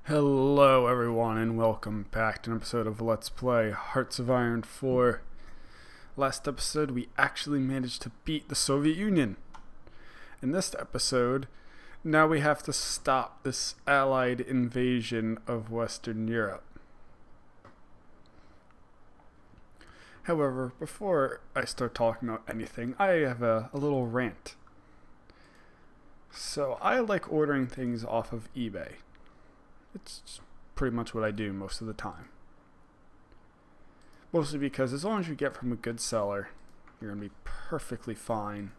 Hello everyone and welcome back to an episode of Let's Play Hearts of Iron 4. Last episode we actually managed to beat the Soviet Union. In this episode, now we have to stop this allied invasion of Western Europe. However, before I start talking about anything, I have a little rant. So I like ordering things off of eBay. It's pretty much what I do most of the time. Mostly because as long as you get from a good seller, you're going to be perfectly fine.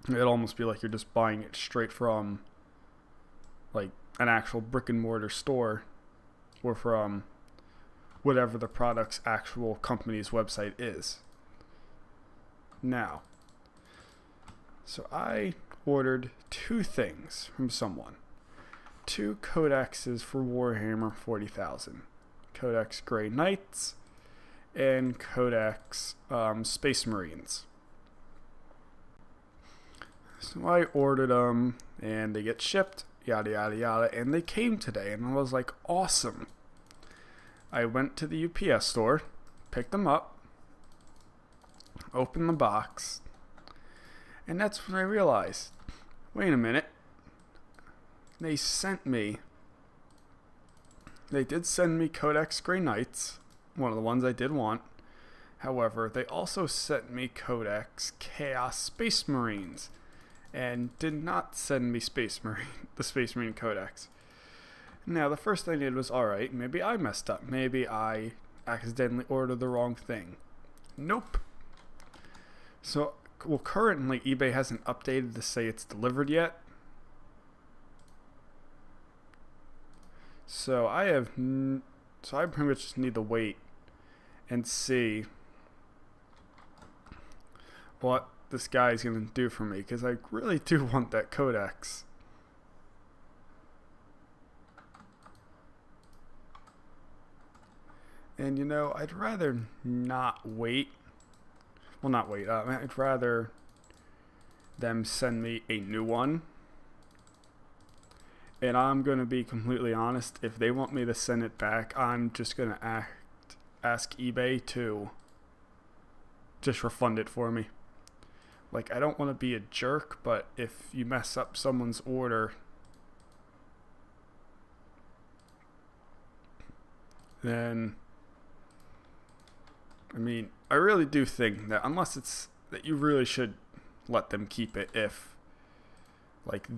It'd almost be like you're just buying it straight from like an actual brick and mortar store or from whatever the product's actual company's website is. Now, so I ordered two things from someone. Two codexes for Warhammer 40,000. Codex Grey Knights and Codex Space Marines. So I ordered them and they get shipped, yada yada yada, and they came today and I was like, awesome. I went to the UPS store, picked them up, opened the box, and that's when I realized, wait a minute. They did send me Codex Grey Knights, one of the ones I did want. However, they also sent me Codex Chaos Space Marines, and did not send me the Space Marine Codex. Now, the first thing I did was, alright, maybe I messed up. Maybe I accidentally ordered the wrong thing. Nope. So, well, currently eBay hasn't updated to say it's delivered yet. So I pretty much just need to wait and see what this guy's going to do for me, because I really do want that codex. And you know, I'd rather not wait. Well, not wait. I'd rather them send me a new one. And I'm going to be completely honest, if they want me to send it back, I'm just going to ask eBay to just refund it for me. Like, I don't want to be a jerk, but if you mess up someone's order, then, I mean, I really do think that unless it's, that you really should let them keep it if, like,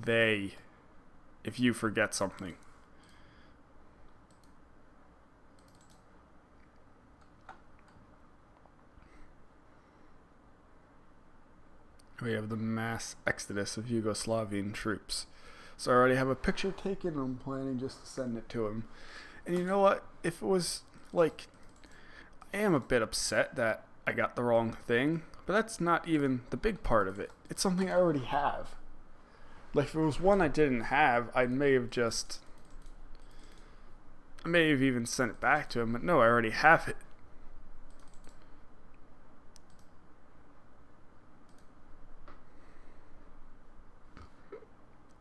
if you forget something. We have the mass exodus of Yugoslavian troops. So I already have a picture taken. I'm planning just to send it to him. And you know what? If it was like, I am a bit upset that I got the wrong thing, but that's not even the big part of it. It's something I already have. Like, if it was one I didn't have, I may have even sent it back to him, but no, I already have it.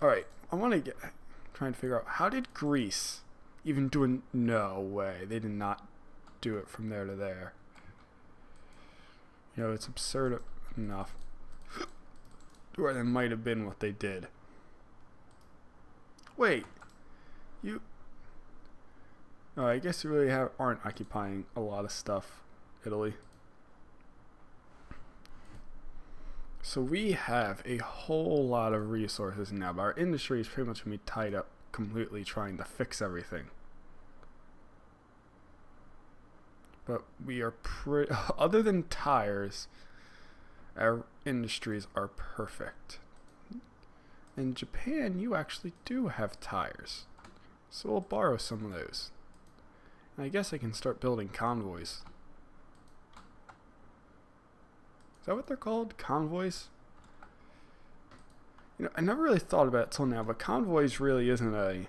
Alright, I want to trying to figure out, how did Greece even do a, no way, they did not do it from there to there. You know, it's absurd enough. Or that might have been what they did. Wait, I guess you really aren't occupying a lot of stuff, Italy. So we have a whole lot of resources now, but our industry is pretty much going to be tied up completely trying to fix everything. But we are other than tires, our industries are perfect. In Japan, you actually do have tires. So we'll borrow some of those. And I guess I can start building convoys. Is that what they're called? Convoys? You know, I never really thought about it till now, but convoys really isn't I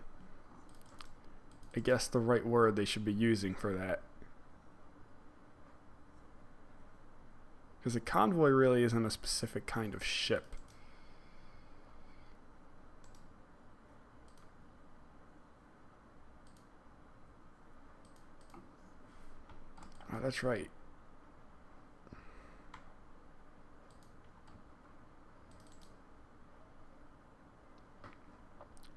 guess the right word they should be using for that. Because a convoy really isn't a specific kind of ship. Oh, that's right.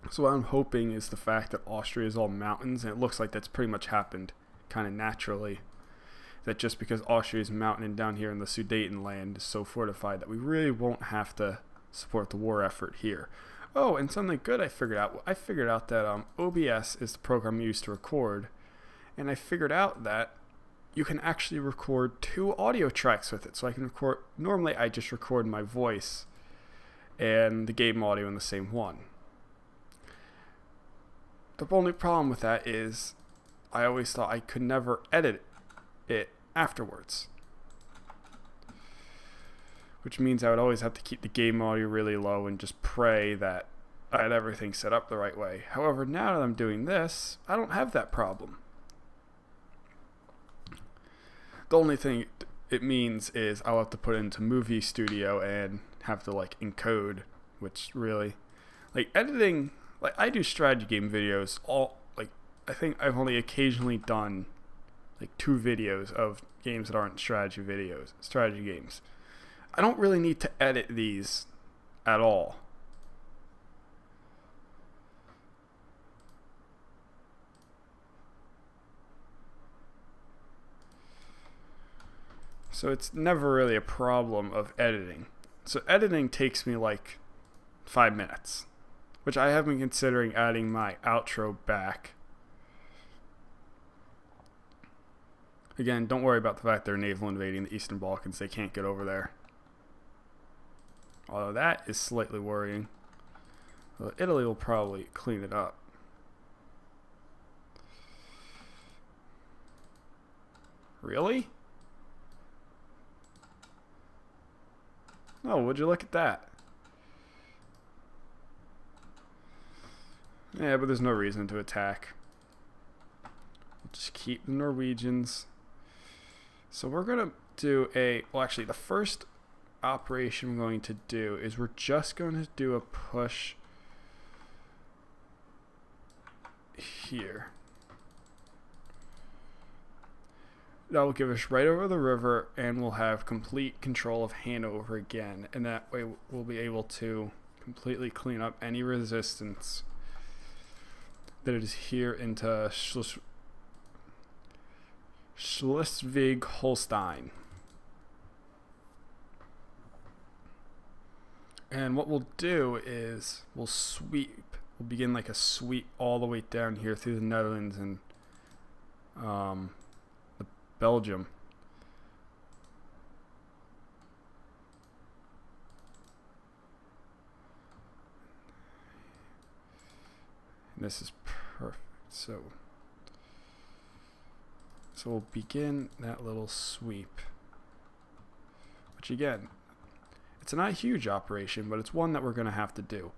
So what I'm hoping is the fact that Austria is all mountains, and it looks like that's pretty much happened kind of naturally. That just because Austria is mountain and down here in the Sudetenland is so fortified that we really won't have to support the war effort here. Oh, and something good I figured out. I figured out that OBS is the program used to record, and I figured out that you can actually record 2 audio tracks with it. So I can record. Normally, I just record my voice and the game audio in the same one. The only problem with that is I always thought I could never edit it afterwards, which means I would always have to keep the game audio really low and just pray that I had everything set up the right way. However, now that I'm doing this, I don't have that problem. The only thing it means is I'll have to put it into Movie Studio and have to like encode, which really, like editing, like I do strategy game videos I think I've only occasionally done like 2 videos of games that aren't strategy games. I don't really need to edit these at all. So it's never really a problem of editing. So editing takes me like 5 minutes, which I have been considering adding my outro back. Again, don't worry about the fact they're naval invading the Eastern Balkans. They can't get over there. Although that is slightly worrying. Well, Italy will probably clean it up. Really? Oh, would you look at that? Yeah, but there's no reason to attack. We'll just keep the Norwegians. So we're going to do well, actually, the first operation we're going to do is we're just going to do a push here. That will give us right over the river, and we'll have complete control of Hanover again. And that way we'll be able to completely clean up any resistance that is here into Schleswig-Holstein. And what we'll do is we'll begin like a sweep all the way down here through the Netherlands and Belgium. And this is perfect. So we'll begin that little sweep, which again, it's not a huge operation, but it's one that we're going to have to do.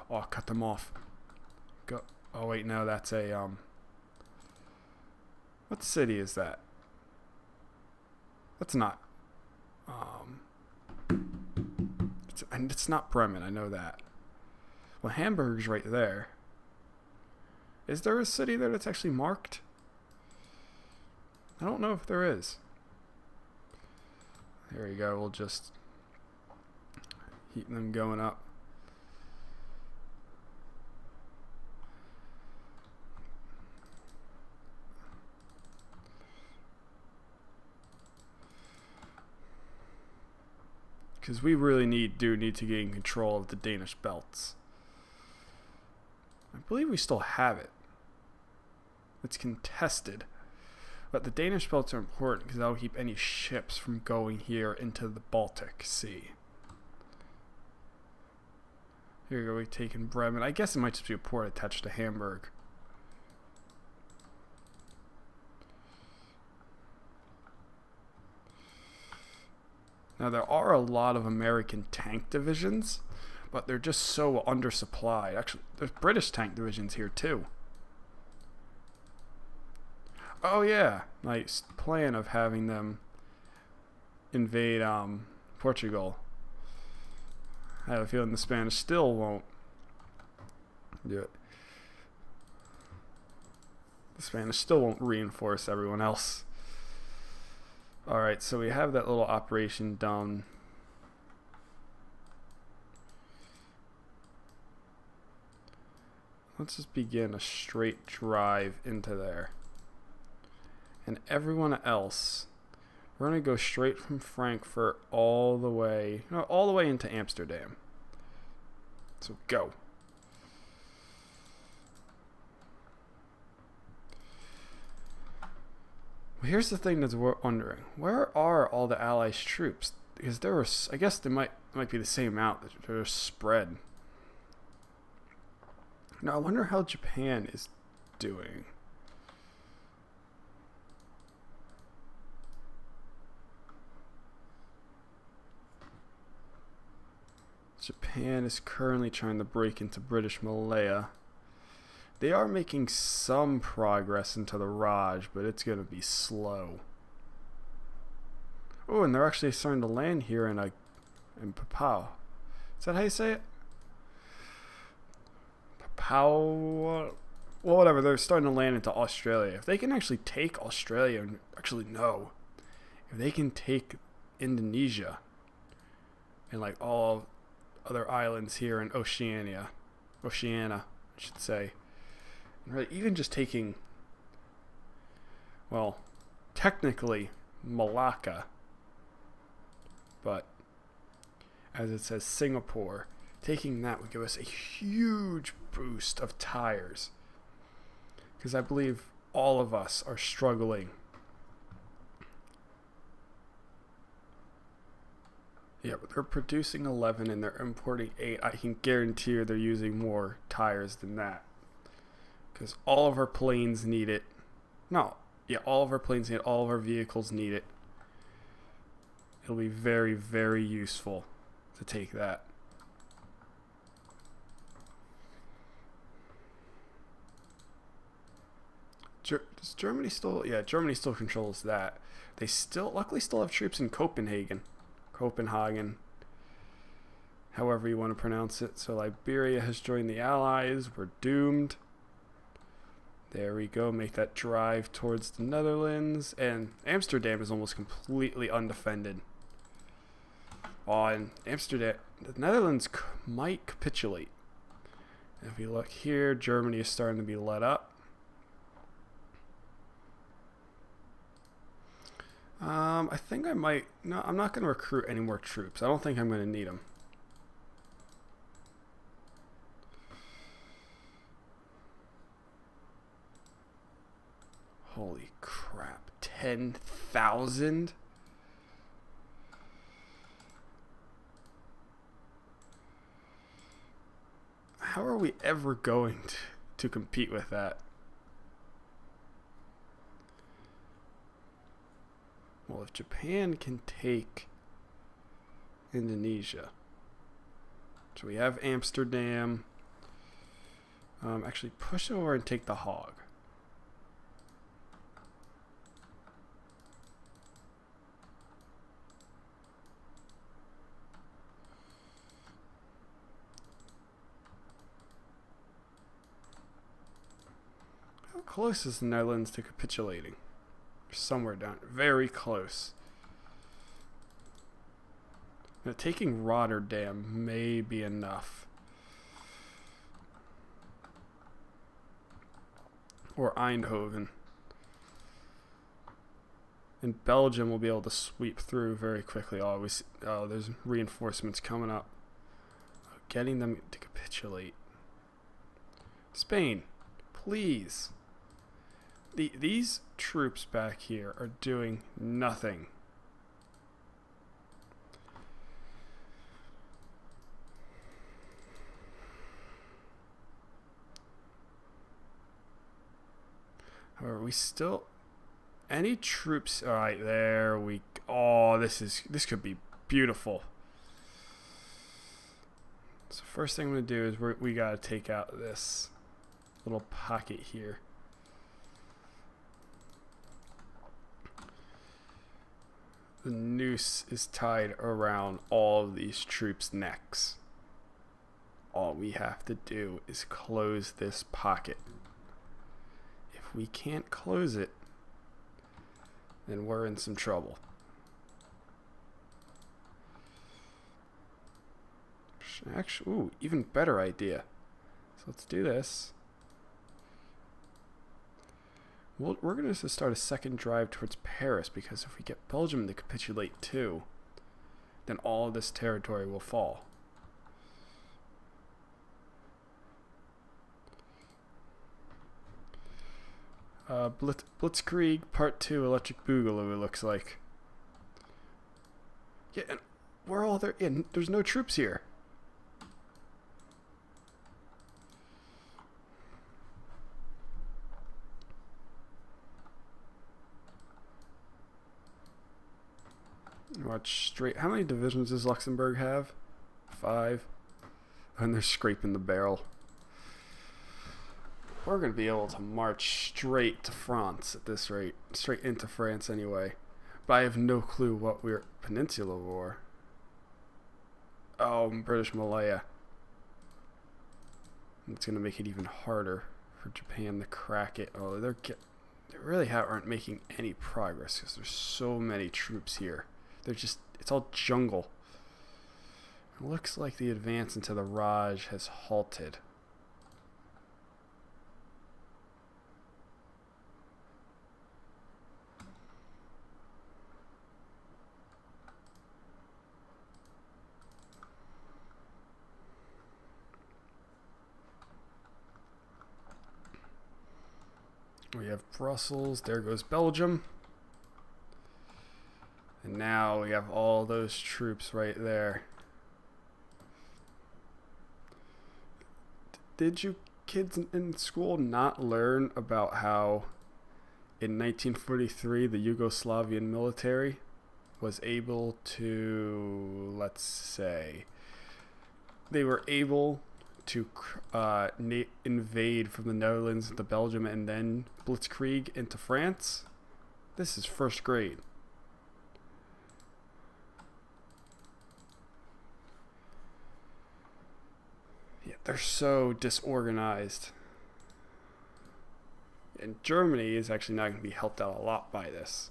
Oh, cut them off. Go. Oh, wait, no, that's a, what city is that? That's not, it's not Bremen, I know that. Well, Hamburg's right there. Is there a city there that's actually marked? I don't know if there is. There we go. We'll just keep them going up. Because we really do need to gain control of the Danish belts. I believe we still have it. It's contested. But the Danish belts are important because that'll keep any ships from going here into the Baltic Sea. Here we go, we've taken Bremen. I guess it might just be a port attached to Hamburg. Now there are a lot of American tank divisions, but they're just so undersupplied. Actually, there's British tank divisions here too. Oh yeah, nice plan of having them invade Portugal. I have a feeling the Spanish still won't do it. The Spanish still won't reinforce everyone else. Alright, so we have that little operation done. Let's just begin a straight drive into there. And everyone else, we're going to go straight from Frankfurt all the way into Amsterdam. So go. Well, here's the thing that's wondering. Where are all the Allies' troops? Because there were, I guess they might be the same amount that they're spread. Now I wonder how Japan is doing. Japan is currently trying to break into British Malaya. They are making some progress into the Raj, but it's going to be slow. Oh, and they're actually starting to land here in Papua. Is that how you say it? Papua. Well, whatever. They're starting to land into Australia. If they can actually take Australia, and actually no, if they can take Indonesia and like all other islands here in Oceania, I should say. Right, even just taking, well, technically Malacca, but as it says Singapore, taking that would give us a huge boost of tires, because I believe all of us are struggling. Yeah, but they're producing 11 and they're importing 8. I can guarantee you they're using more tires than that. Because all of our planes need it. No, yeah, all of our planes need it. All of our vehicles need it. It'll be very, very useful to take that. Does Germany still? Yeah, Germany still controls that. They still, luckily, still have troops in Copenhagen, however you want to pronounce it. So Liberia has joined the Allies. We're doomed. There we go. Make that drive towards the Netherlands. And Amsterdam is almost completely undefended. On Amsterdam, the Netherlands might capitulate. If you look here, Germany is starting to be let up. I think I might. No, I'm not going to recruit any more troops. I don't think I'm going to need them. Holy crap. 10,000? How are we ever going to compete with that? Well, if Japan can take Indonesia. So we have Amsterdam. Actually, push over and take the Hague. How close is the Netherlands to capitulating? Somewhere down, very close. Now, taking Rotterdam may be enough, or Eindhoven, and Belgium will be able to sweep through very quickly. Oh, there's reinforcements coming up. Getting them to capitulate. Spain, please. These troops back here are doing nothing. However, we still any troops. All right, there we. Oh, this could be beautiful. So first thing I'm gonna do is we gotta take out this little pocket here. The noose is tied around all of these troops' necks. All we have to do is close this pocket. If we can't close it, then we're in some trouble. Actually, ooh, even better idea. So let's do this. Well, we're going to start a second drive towards Paris, because if we get Belgium to capitulate too, then all of this territory will fall. Blitzkrieg Part 2 Electric Boogaloo, it looks like. Yeah, and where are all there? Yeah, there's no troops here. Watch straight. How many divisions does Luxembourg have? 5. And they're scraping the barrel. We're going to be able to march straight to France at this rate. Straight into France anyway. But I have no clue what we're... Peninsula War. Oh, British Malaya. It's going to make it even harder for Japan to crack it. Oh, they really aren't making any progress because there's so many troops here. They're just... It's all jungle. It looks like the advance into the Raj has halted. We have Brussels. There goes Belgium. And now we have all those troops right there. Did you kids in school not learn about how in 1943 the Yugoslavian military was able to, let's say, they were able to invade from the Netherlands into Belgium and then blitzkrieg into France? This is first grade. Yeah, they're so disorganized. And Germany is actually not going to be helped out a lot by this.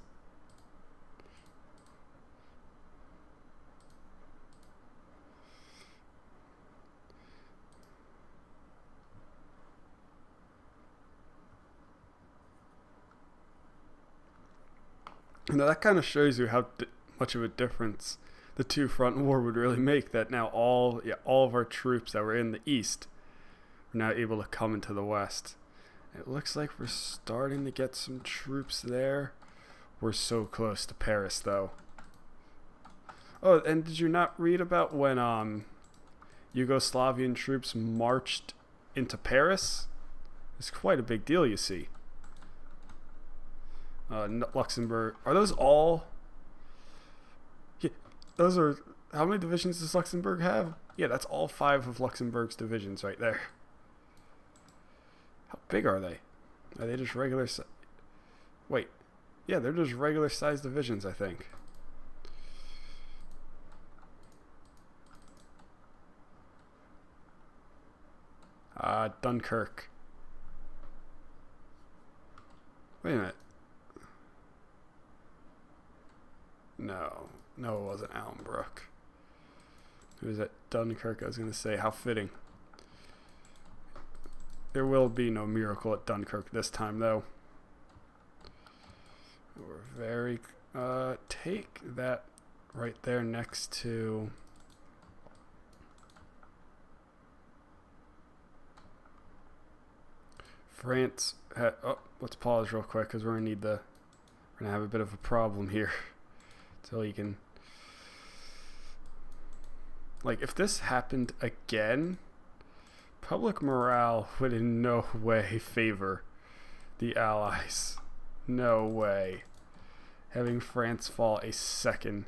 Now that kind of shows you how much of a difference the two-front war would really make. That now all of our troops that were in the east are now able to come into the west. It looks like we're starting to get some troops there. We're so close to Paris, though. Oh, and did you not read about when Yugoslavian troops marched into Paris? It's quite a big deal, you see. Luxembourg. Are those all? Yeah, those are. How many divisions does Luxembourg have? Yeah, that's all 5 of Luxembourg's divisions right there. How big are they? Are they just regular? Wait. Yeah, they're just regular sized divisions, I think. Dunkirk. Wait a minute. No, it wasn't Allenbrook. It was at Dunkirk. I was going to say, how fitting. There will be no miracle at Dunkirk this time, though. We're very... take that right there next to... France. Oh, let's pause real quick because we're going to need the... We're going to have a bit of a problem here. So you can... Like, if this happened again... Public morale would in no way favor the Allies. No way. Having France fall a second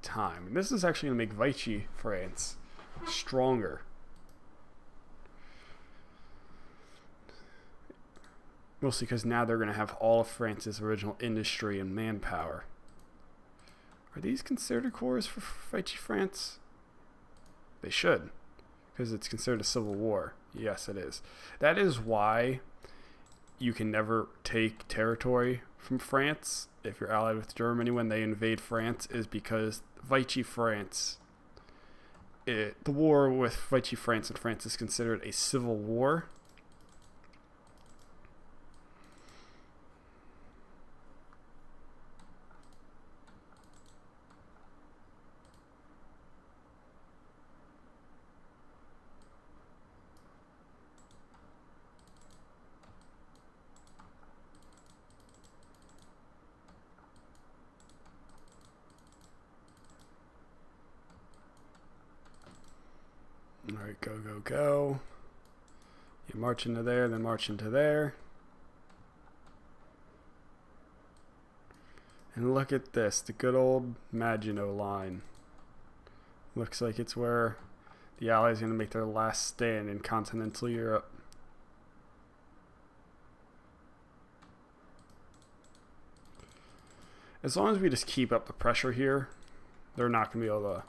time. And this is actually going to make Vichy France stronger. Mostly because now they're going to have all of France's original industry and manpower. Are these considered cores for Vichy France? They should. Because it's considered a civil war. Yes, it is. That is why you can never take territory from France if you're allied with Germany when they invade France, is because Vichy France the war with Vichy France and France is considered a civil war. Alright, go, go, go. You march into there, then march into there. And look at this, the good old Maginot Line. Looks like it's where the Allies are going to make their last stand in continental Europe. As long as we just keep up the pressure here, they're not going to be able to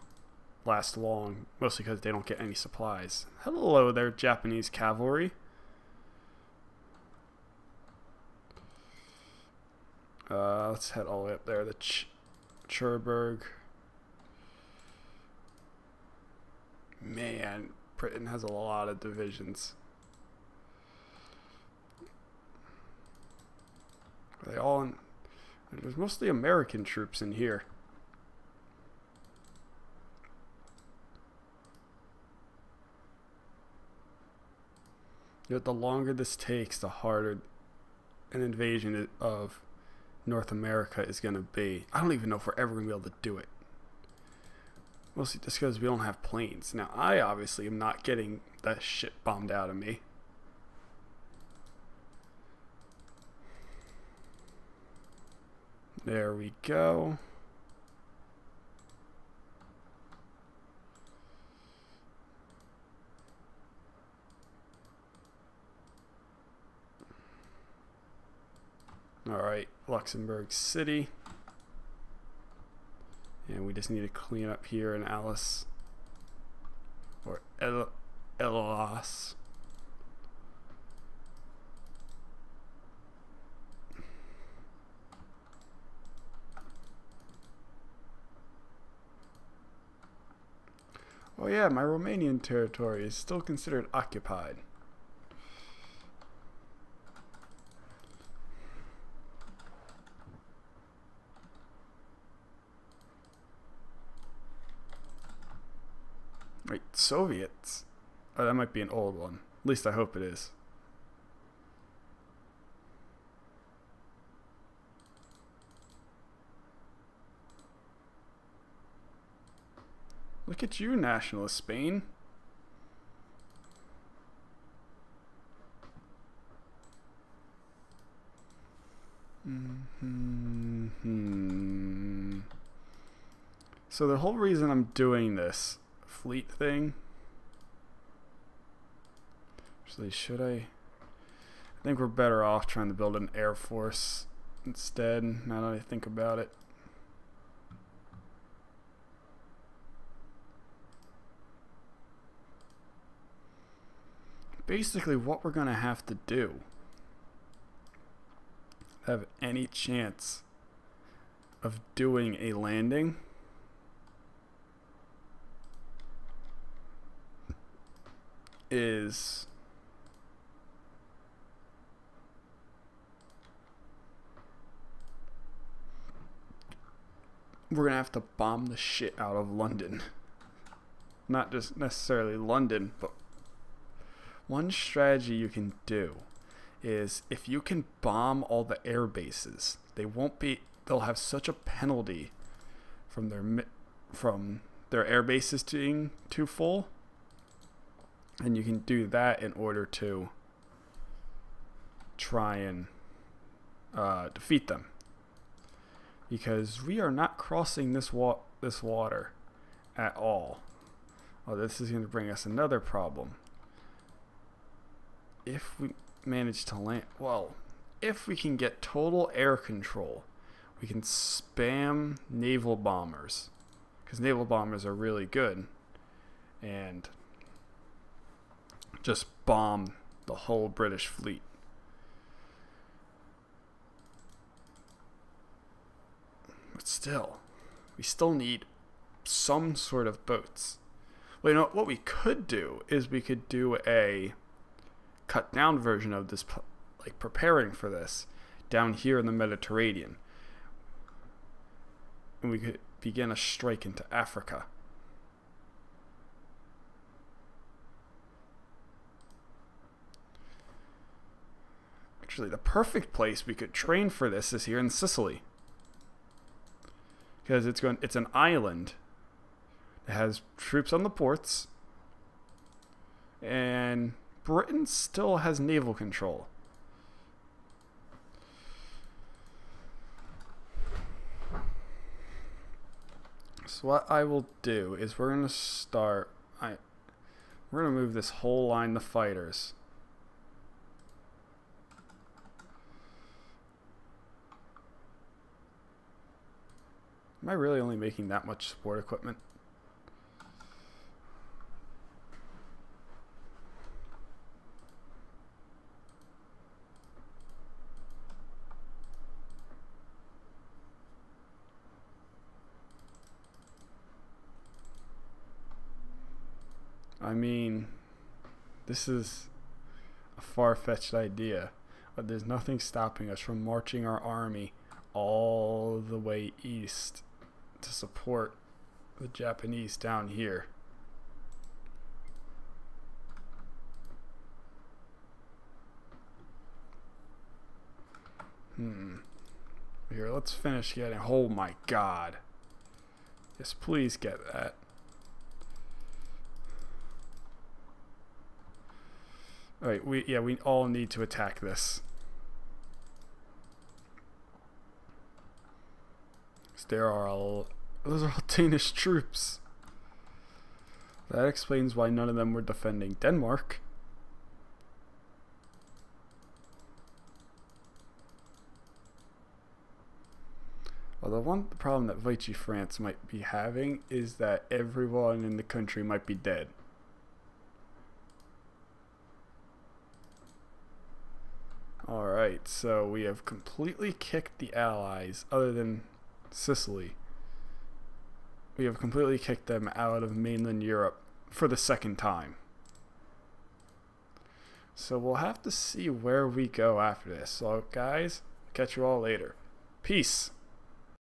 last long, mostly because they don't get any supplies. Hello there, Japanese cavalry. Let's head all the way up there, the Cherbourg. Man, Britain has a lot of divisions. Are they all in? There's mostly American troops in here. Yet the longer this takes, the harder an invasion of North America is going to be. I don't even know if we're ever going to be able to do it. Mostly just because we don't have planes. Now, I obviously am not getting that shit bombed out of me. There we go. Alright, Luxembourg City. And we just need to clean up here in Alice. Or Elas. Oh yeah, my Romanian territory is still considered occupied. Right, Soviets. Oh, that might be an old one. At least I hope it is. Look at you, nationalist Spain. So the whole reason I'm doing this fleet thing, actually, should I think we're better off trying to build an air force instead, now that I think about it. Basically, what we're going to have to do, have any chance of doing a landing, is we're going to have to bomb the shit out of London. Not just necessarily London, but one strategy you can do is if you can bomb all the air bases, they'll have such a penalty from their air bases being too full, and you can do that in order to try and defeat them, because we are not crossing this water at all. Oh, this is going to bring us another problem. If we manage to land, well, if we can get total air control, we can spam naval bombers, because naval bombers are really good, and just bomb the whole British fleet. But still, we still need some sort of boats. Well, you know, what we could do is we could do a cut down version of this, like preparing for this down here in the Mediterranean. And we could begin a strike into Africa. Actually, the perfect place we could train for this is here in Sicily. Because it's an island. It has troops on the ports. And Britain still has naval control. So what I will do is we're going to move this whole line of fighters. Am I really only making that much sport equipment? I mean, this is a far-fetched idea, but there's nothing stopping us from marching our army all the way east to support the Japanese down here. Here, let's finish getting. Oh my God. Yes, please get that. Alright, we all need to attack this. Those are all Danish troops. That explains why none of them were defending Denmark. Well, the problem that Vichy France might be having is that everyone in the country might be dead. Alright, so we have completely kicked the Allies, other than Sicily. We have completely kicked them out of mainland Europe for the second time. So we'll have to see where we go after this. So guys, catch you all later. Peace.